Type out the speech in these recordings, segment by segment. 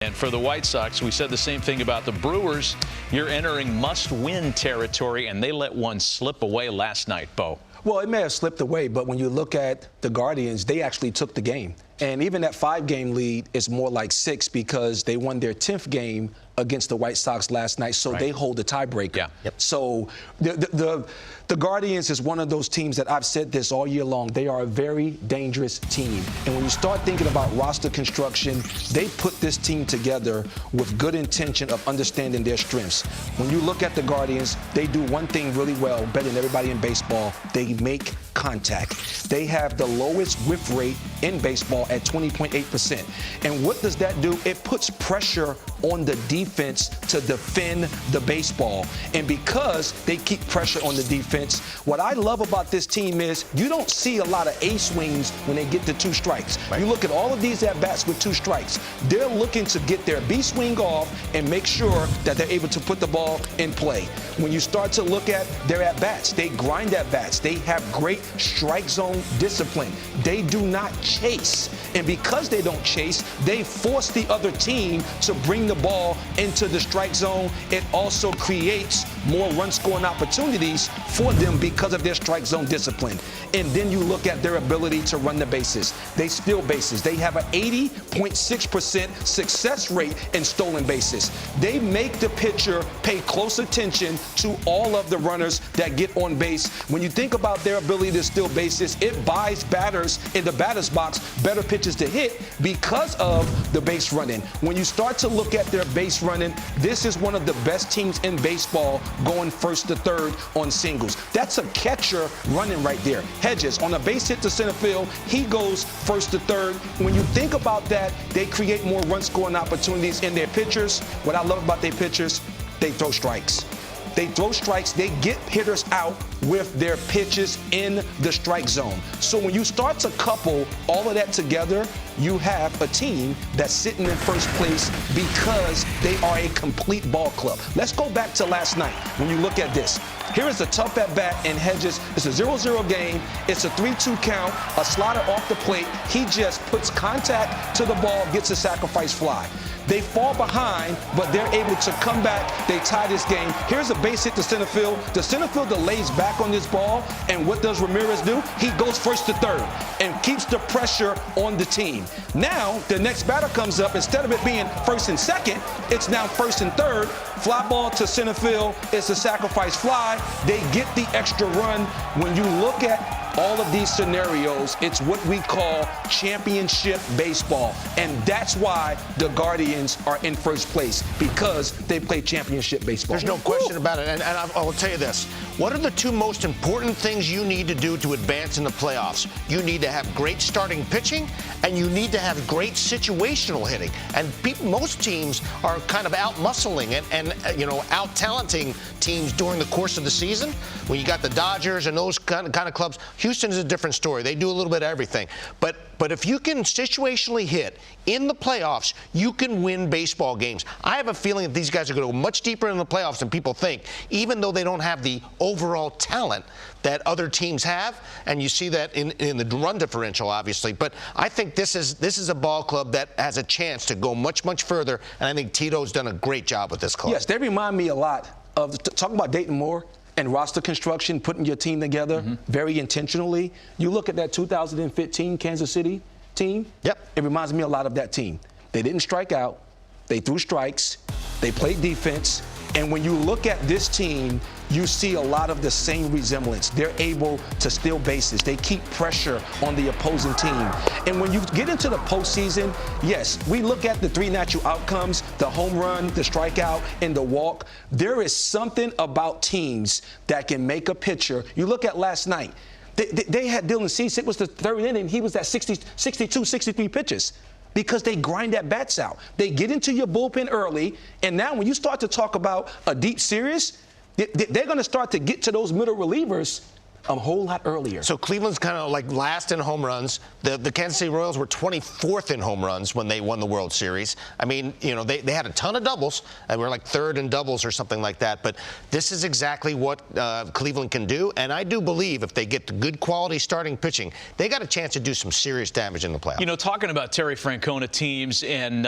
And for the White Sox, we said the same thing about the Brewers. You're entering must-win territory, and they let one slip away last night, Bo. Well, it may have slipped away, but when you look at the Guardians, they actually took the game. And even that 5-game lead is more like 6 because they won their 10th game against the White Sox last night, so they hold the tiebreaker. Yeah. Yep. So the Guardians is one of those teams that I've said this all year long. They are a very dangerous team. And when you start thinking about roster construction, they put this team together with good intention of understanding their strengths. When you look at the Guardians, they do one thing really well, better than everybody in baseball. They make contact. They have the lowest whiff rate in baseball at 20.8%. And what does that do? It puts pressure on the defense to defend the baseball. And because they keep pressure on the defense, what I love about this team is you don't see a lot of ace swings when they get to 2 strikes. Right. You look at all of these at-bats with 2 strikes. They're looking to get their B swing off and make sure that they're able to put the ball in play. When you start to look at their at-bats, they grind at-bats. They have great strike zone discipline. They do not chase. And because they don't chase, they force the other team to bring the ball into the strike zone. It also creates more run-scoring opportunities for them because of their strike zone discipline. And then you look at their ability to run the bases. They steal bases. They have an 80.6% success rate in stolen bases. They make the pitcher pay close attention to all of the runners that get on base. When you think about their ability to steal bases, it buys batters in the batter's box better pitches to hit because of the base running. When you start to look at their base running, this is one of the best teams in baseball going first to third on singles. That's a catcher running right there. Hedges on a base hit to center field, he goes first to third. When you think about that, they create more run scoring opportunities in their pitchers. What I love about their pitchers, they throw strikes. They throw strikes, they get hitters out with their pitches in the strike zone. So when you start to couple all of that together, you have a team that's sitting in first place because they are a complete ball club. Let's go back to last night. When you look at this, here is a tough at-bat in Hedges. It's a 0-0 game. It's a 3-2 count, a slider off the plate. He just puts contact to the ball, gets a sacrifice fly. They fall behind, but they're able to come back. They tie this game. Here's a base hit to center field. The center fielder lays back on this ball, and what does Ramirez do? He goes first to third and keeps the pressure on the team. Now, the next batter comes up. Instead of it being first and second, it's now first and third. Fly ball to center field. It's a sacrifice fly. They get the extra run. When you look at all of these scenarios, it's what we call championship baseball. And that's why the Guardians are in first place, because they play championship baseball. There's no question about it. And I will tell you this. What are the 2 most important things you need to do to advance in the playoffs? You need to have great starting pitching, and you need to have great situational hitting. And most teams are kind of out-muscling it and out-talenting teams during the course of the season. When you got the Dodgers and those kind of clubs, Houston is a different story. They do a little bit of everything. But if you can situationally hit in the playoffs, you can win baseball games. I have a feeling that these guys are going to go much deeper in the playoffs than people think, even though they don't have the overall talent that other teams have. And you see that in the run differential, obviously. But I think this is a ball club that has a chance to go much, much further. And I think Tito's done a great job with this club. Yes, they remind me a lot of talking about Dayton Moore and roster construction, putting your team together very intentionally. You look at that 2015 Kansas City team. Yep. It reminds me a lot of that team. They didn't strike out. They threw strikes. They played defense. And when you look at this team, you see a lot of the same resemblance. They're able to steal bases. They keep pressure on the opposing team. And when you get into the postseason, yes, we look at the 3 natural outcomes, the home run, the strikeout, and the walk. There is something about teams that can make a pitcher. You look at last night. They had Dylan Cease. It was the 3rd inning. He was at 62, 63 pitches. Because they grind that bats out. They get into your bullpen early, and now when you start to talk about a deep series, they're going to start to get to those middle relievers a whole lot earlier. So Cleveland's kind of like last in home runs. The Kansas City Royals were 24th in home runs when they won the World Series. I mean, you know, they had a ton of doubles, and we're like third in doubles or something like that. But this is exactly what Cleveland can do. And I do believe if they get the good quality starting pitching, they got a chance to do some serious damage in the playoffs. You know, talking about Terry Francona teams and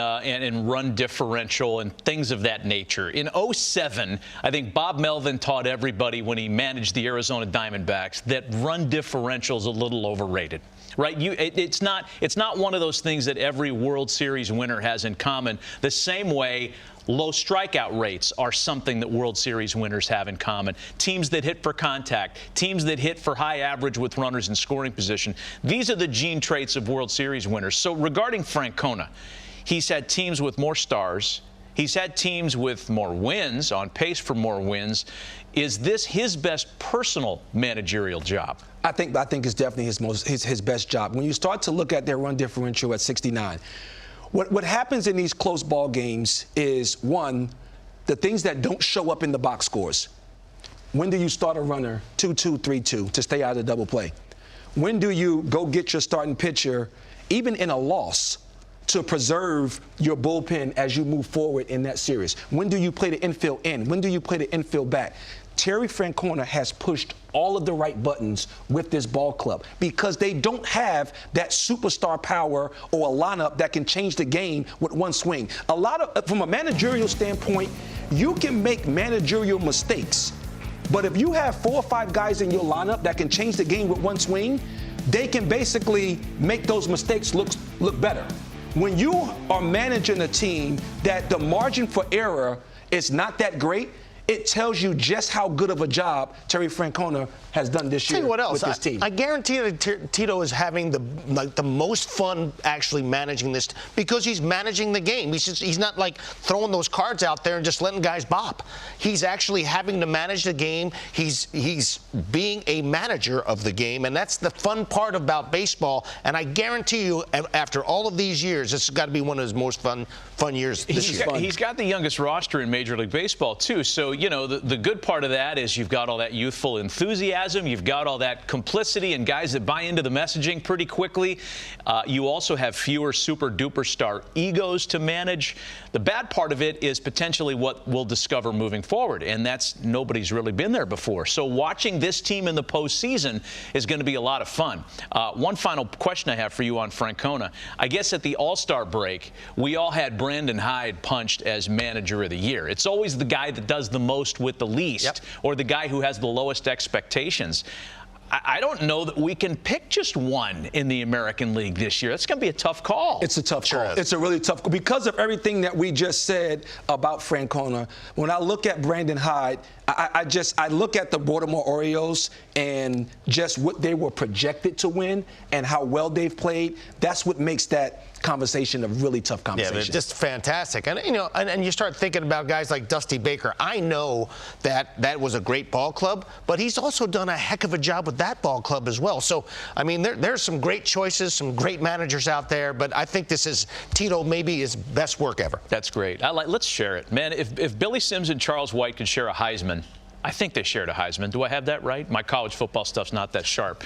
run differential and things of that nature. In 2007, I think Bob Melvin taught everybody when he managed the Arizona Diamondbacks that run differential is a little overrated, right? It's not one of those things that every World Series winner has in common. The same way low strikeout rates are something that World Series winners have in common. Teams that hit for contact, teams that hit for high average with runners in scoring position. These are the gene traits of World Series winners. So regarding Francona, he's had teams with more stars. He's had teams with more wins, on pace for more wins. Is this his best personal managerial job? I think it's definitely his best job. When you start to look at their run differential at 69, what happens in these close ball games is, one, the things that don't show up in the box scores. When do you start a runner 2-2, 3-2 to stay out of the double play? When do you go get your starting pitcher, even in a loss, to preserve your bullpen as you move forward in that series? When do you play the infield in? When do you play the infield back? Terry Francona has pushed all of the right buttons with this ball club because they don't have that superstar power or a lineup that can change the game with one swing. From a managerial standpoint, you can make managerial mistakes, but if you have 4 or 5 guys in your lineup that can change the game with one swing, they can basically make those mistakes look better. When you are managing a team that the margin for error is not that great, it tells you just how good of a job Terry Francona has done this year with this team. I guarantee that Tito is having the most fun actually managing this because he's managing the game. He's not like throwing those cards out there and just letting guys bop. He's actually having to manage the game. He's being a manager of the game, and that's the fun part about baseball. And I guarantee you, after all of these years, this has got to be one of his most fun years this year. He's got the youngest roster in Major League Baseball, too. So, you know, the good part of that is you've got all that youthful enthusiasm. You've got all that complicity and guys that buy into the messaging pretty quickly. You also have fewer super-duper star egos to manage. The bad part of it is potentially what we'll discover moving forward, and that's nobody's really been there before. So watching this team in the postseason is going to be a lot of fun. One final question I have for you on Francona. I guess at the All-Star break, we all had Brandon Hyde punched as Manager of the Year. It's always the guy that does the most with the least, or the guy who has the lowest expectations. I don't know that we can pick just one in the American League this year. That's going to be a tough call. It's a tough call. It's a really tough call. Because of everything that we just said about Francona, when I look at Brandon Hyde, I look at the Baltimore Orioles and just what they were projected to win and how well they've played. That's what makes that conversation a really tough conversation. Yeah, just fantastic. And you know, and you start thinking about guys like Dusty Baker. I know that was a great ball club, but he's also done a heck of a job with that ball club as well. So, I mean, there's some great choices, some great managers out there, but I think this is Tito maybe his best work ever. That's great. Let's share it. Man, if Billy Sims and Charles White could share a Heisman, I think they shared a Heisman. Do I have that right? My college football stuff's not that sharp.